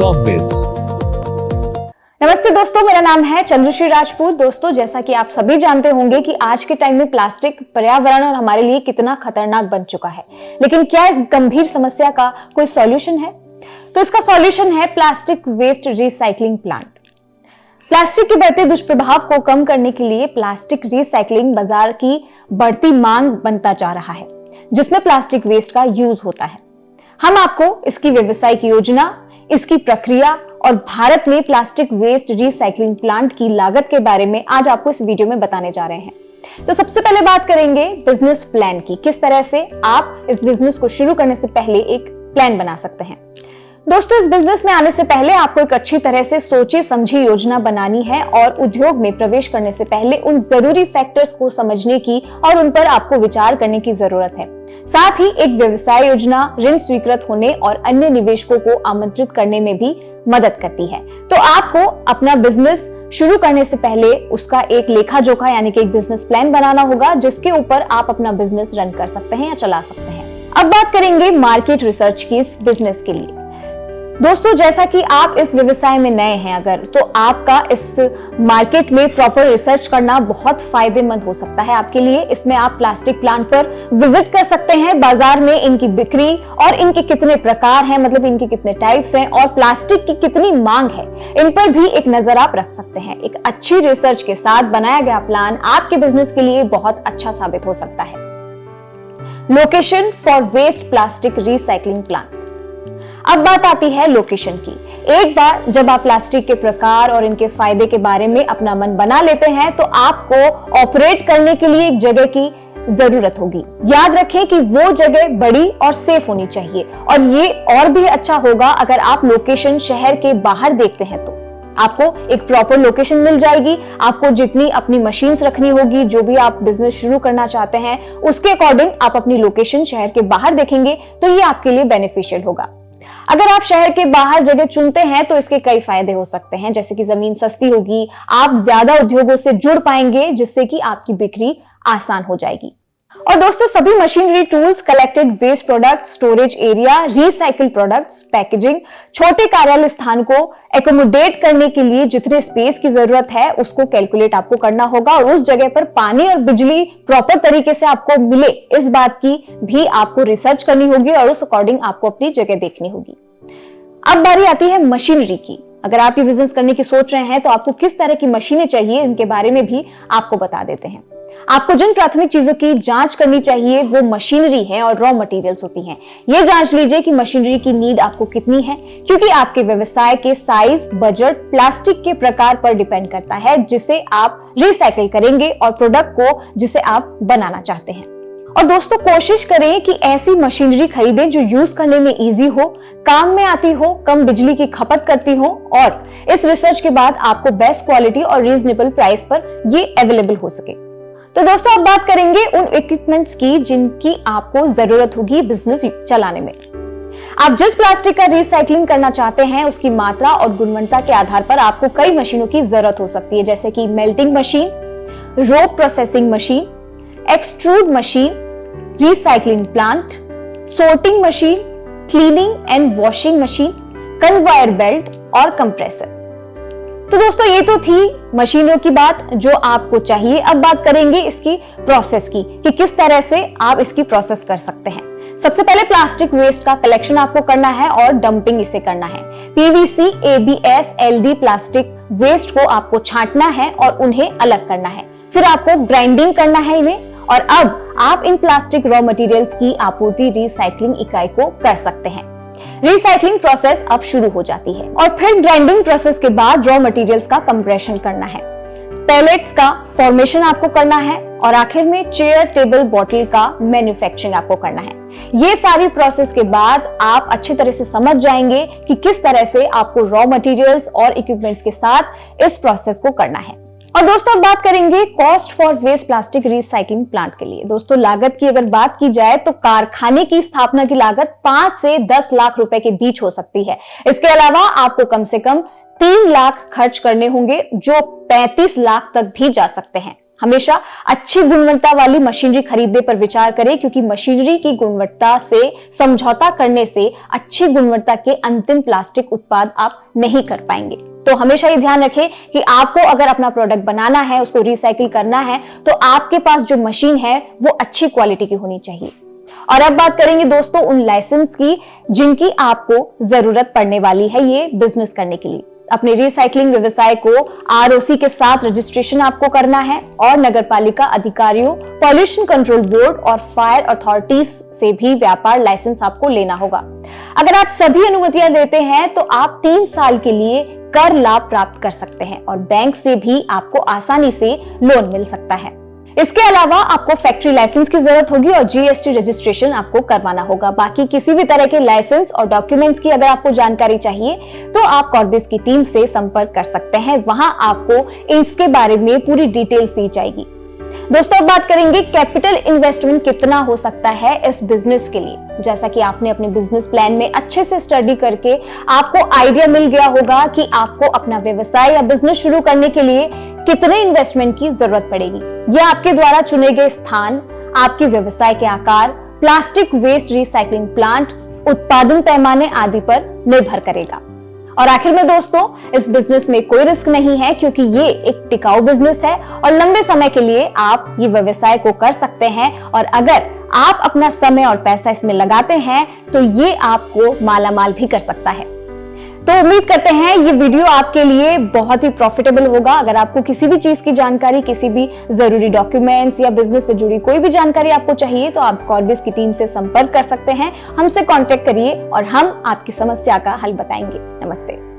Compbiz। नमस्ते दोस्तों, मेरा नाम है चंद्रश्री राजपूत। दोस्तों, जैसा कि आप सभी जानते होंगे कि आज के टाइम में प्लास्टिक पर्यावरण और हमारे लिए कितना खतरनाक बन चुका है, लेकिन क्या इस गंभीर समस्या का कोई सॉल्यूशन है? तो इसका सॉल्यूशन है plastic waste recycling plant. Plastic के बढ़ते दुष्प्रभाव को कम करने के लिए प्लास्टिक रिसाइकलिंग बाजार की बढ़ती मांग बनता जा रहा है, जिसमें प्लास्टिक वेस्ट का यूज होता है। हम आपको इसकी व्यवसायिक योजना, इसकी प्रक्रिया और भारत में प्लास्टिक वेस्ट रिसाइकलिंग प्लांट की लागत के बारे में आज आपको इस वीडियो में बताने जा रहे हैं। तो सबसे पहले बात करेंगे बिजनेस प्लान की, किस तरह से आप इस बिजनेस को शुरू करने से पहले एक प्लान बना सकते हैं। दोस्तों, इस बिजनेस में आने से पहले आपको एक अच्छी तरह से सोची समझी योजना बनानी है और उद्योग में प्रवेश करने से पहले उन जरूरी फैक्टर्स को समझने की और उन पर आपको विचार करने की जरूरत है। साथ ही एक व्यवसाय योजना ऋण स्वीकृत होने और अन्य निवेशकों को आमंत्रित करने में भी मदद करती है। तो आपको अपना बिजनेस शुरू करने से पहले उसका एक लेखा जोखा यानी कि एक बिजनेस प्लान बनाना होगा, जिसके ऊपर आप अपना बिजनेस रन कर सकते हैं या चला सकते हैं। अब बात करेंगे मार्केट रिसर्च की इस बिजनेस के लिए। दोस्तों, जैसा कि आप इस व्यवसाय में नए हैं अगर, तो आपका इस मार्केट में प्रॉपर रिसर्च करना बहुत फायदेमंद हो सकता है आपके लिए। इसमें आप प्लास्टिक प्लांट पर विजिट कर सकते हैं, बाजार में इनकी बिक्री और इनके कितने प्रकार हैं, मतलब इनके कितने टाइप्स हैं और प्लास्टिक की कितनी मांग है, इन पर भी एक नजर आप रख सकते हैं। एक अच्छी रिसर्च के साथ बनाया गया प्लान आपके बिजनेस के लिए बहुत अच्छा साबित हो सकता है। Location for waste plastic recycling plant. अब बात आती है लोकेशन की। एक बार जब आप प्लास्टिक के प्रकार और इनके फायदे के बारे में अपना मन बना लेते हैं, तो आपको ऑपरेट करने के लिए एक जगह की जरूरत होगी। याद रखें कि वो जगह बड़ी और सेफ होनी चाहिए, और ये और भी अच्छा होगा अगर आप लोकेशन शहर के बाहर देखते हैं तो आपको एक प्रॉपर लोकेशन मिल जाएगी। आपको जितनी अपनी मशीन्स रखनी होगी, जो भी आप बिजनेस शुरू करना चाहते हैं, उसके अकॉर्डिंग आप अपनी लोकेशन शहर के बाहर देखेंगे तो ये आपके लिए बेनिफिशियल होगा। अगर आप शहर के बाहर जगह चुनते हैं तो इसके कई फायदे हो सकते हैं, जैसे कि जमीन सस्ती होगी, आप ज्यादा उद्योगों से जुड़ पाएंगे, जिससे कि आपकी बिक्री आसान हो जाएगी। और दोस्तों, सभी machinery, tools, collected waste product, storage area, recycle products, packaging, छोटे कार्यालय स्थान को एकोमोडेट करने के लिए जितने स्पेस की जरूरत है उसको कैलकुलेट आपको करना होगा, और उस जगह पर पानी और बिजली प्रॉपर तरीके से आपको मिले, इस बात की भी आपको रिसर्च करनी होगी और उस अकॉर्डिंग आपको अपनी जगह देखनी होगी। अब बारी आती है मशीनरी की। अगर आप ये बिजनेस करने की सोच रहे हैं तो आपको किस तरह की मशीनें चाहिए, इनके बारे में भी आपको बता देते हैं। आपको जिन प्राथमिक चीजों की जांच करनी चाहिए वो मशीनरी है और रॉ मटेरियल्स होती हैं। ये जांच लीजिए कि मशीनरी की नीड आपको कितनी है, क्योंकि आपके व्यवसाय के साइज, बजट, प्लास्टिक के प्रकार पर डिपेंड करता है जिसे आप रिसाइकिल करेंगे और प्रोडक्ट को जिसे आप बनाना चाहते हैं। और दोस्तों, कोशिश करें कि ऐसी मशीनरी खरीदें जो यूज करने में इजी हो, काम में आती हो, कम बिजली की खपत करती हो, और इस रिसर्च के बाद आपको बेस्ट क्वालिटी और रीजनेबल प्राइस पर ये अवेलेबल हो सके। तो दोस्तों, अब बात करेंगे उन इक्विपमेंट्स की जिनकी आपको जरूरत होगी बिजनेस चलाने में। आप जिस प्लास्टिक का रिसाइकलिंग करना चाहते हैं उसकी मात्रा और गुणवत्ता के आधार पर आपको कई मशीनों की जरूरत हो सकती है, जैसे कि melting machine, rope processing machine, extrude machine, recycling plant, sorting machine, cleaning and washing machine, conveyor belt और कंप्रेसर। तो दोस्तों, ये तो थी मशीनों की बात जो आपको चाहिए। अब बात करेंगे इसकी प्रोसेस की कि किस तरह से आप इसकी प्रोसेस कर सकते हैं। सबसे पहले प्लास्टिक वेस्ट का कलेक्शन आपको करना है और डंपिंग इसे करना है। PVC, ABS, LD plastic waste को आपको छांटना है और उन्हें अलग करना है। फिर आपको ग्राइंडिंग करना है इन्हें, और अब आप इन प्लास्टिक रॉ मटेरियल्स की आपूर्ति रिसाइकलिंग इकाई को कर सकते हैं। रिसाइकलिंग प्रोसेस अब शुरू हो जाती है, और फिर ग्राइंडिंग प्रोसेस के बाद रॉ मटेरियल्स का कंप्रेशन करना है, पैलेट्स का फॉर्मेशन आपको करना है, और आखिर में चेयर, टेबल, बॉटल का मैन्युफैक्चरिंग आपको करना है। ये सारी प्रोसेस के बाद आप अच्छी तरह से समझ जाएंगे कि किस तरह से आपको रॉ मटेरियल्स और इक्विपमेंट्स के साथ इस प्रोसेस को करना है। और दोस्तों, अब बात करेंगे cost for waste plastic recycling plant के लिए। दोस्तों, लागत की अगर बात की जाए तो कारखाने की स्थापना की लागत 5 से 10 लाख रुपए के बीच हो सकती है। इसके अलावा आपको कम से कम 3 लाख खर्च करने होंगे, जो 35 लाख तक भी जा सकते हैं। हमेशा अच्छी गुणवत्ता वाली मशीनरी खरीदने पर विचार करें, क्योंकि मशीनरी की गुणवत्ता से समझौता करने से अच्छी गुणवत्ता के अंतिम प्लास्टिक उत्पाद आप नहीं कर पाएंगे। तो हमेशा ये ध्यान रखें कि आपको अगर अपना प्रोडक्ट बनाना है, उसको रिसाइकिल करना है, तो आपके पास जो मशीन है वो अच्छी क्वालिटी की होनी चाहिए। और अब बात करेंगे दोस्तों उन लाइसेंस की जिनकी आपको जरूरत पड़ने वाली है ये बिजनेस करने के लिए। अपने रिसाइकलिंग व्यवसाय को आरओसी के साथ रजिस्ट्रेशन आपको करना है और नगरपालिका अधिकारियों, पॉल्यूशन कंट्रोल बोर्ड और फायर अथॉरिटीज से भी व्यापार लाइसेंस आपको लेना होगा। अगर आप सभी अनुमतियां देते हैं तो आप 3 साल के लिए कर लाभ प्राप्त कर सकते हैं और बैंक से भी आपको आसानी से लोन मिल सकता है। इसके अलावा आपको फैक्ट्री लाइसेंस की जरूरत होगी और जीएसटी रजिस्ट्रेशन आपको करवाना होगा। बाकी किसी भी तरह के लाइसेंस और डॉक्यूमेंट्स की अगर आपको जानकारी चाहिए तो आप कॉर्बिस की टीम से संपर्क कर सकते हैं, वहां आपको इसके बारे में पूरी डिटेल्स दी जाएगी। दोस्तों अब बात करेंगे कैपिटल इन्वेस्टमेंट कितना हो सकता है इस बिजनेस के लिए। जैसा कि आपने अपने बिजनेस प्लान में अच्छे से स्टडी करके आपको आइडिया मिल गया होगा कि आपको अपना व्यवसाय या बिजनेस शुरू करने के लिए कितने इन्वेस्टमेंट की जरूरत पड़ेगी। यह आपके द्वारा चुने गए स्थान, आपके व्यवसाय के आकार, प्लास्टिक वेस्ट रिसाइकलिंग प्लांट, उत्पादन पैमाने आदि पर निर्भर करेगा। और आखिर में दोस्तों इस बिजनेस में कोई रिस्क नहीं है, क्योंकि ये एक टिकाऊ बिजनेस है और लंबे समय के लिए आप ये व्यवसाय को कर सकते हैं। और अगर आप अपना समय और पैसा इसमें लगाते हैं तो ये आपको मालामाल भी कर सकता है। तो उम्मीद करते हैं ये वीडियो आपके लिए बहुत ही प्रॉफिटेबल होगा। अगर आपको किसी भी चीज की जानकारी, किसी भी जरूरी डॉक्यूमेंट्स या बिजनेस से जुड़ी कोई भी जानकारी आपको चाहिए तो आप कॉर्बिस की टीम से संपर्क कर सकते हैं। हमसे कांटेक्ट करिए और हम आपकी समस्या का हल बताएंगे। नमस्ते।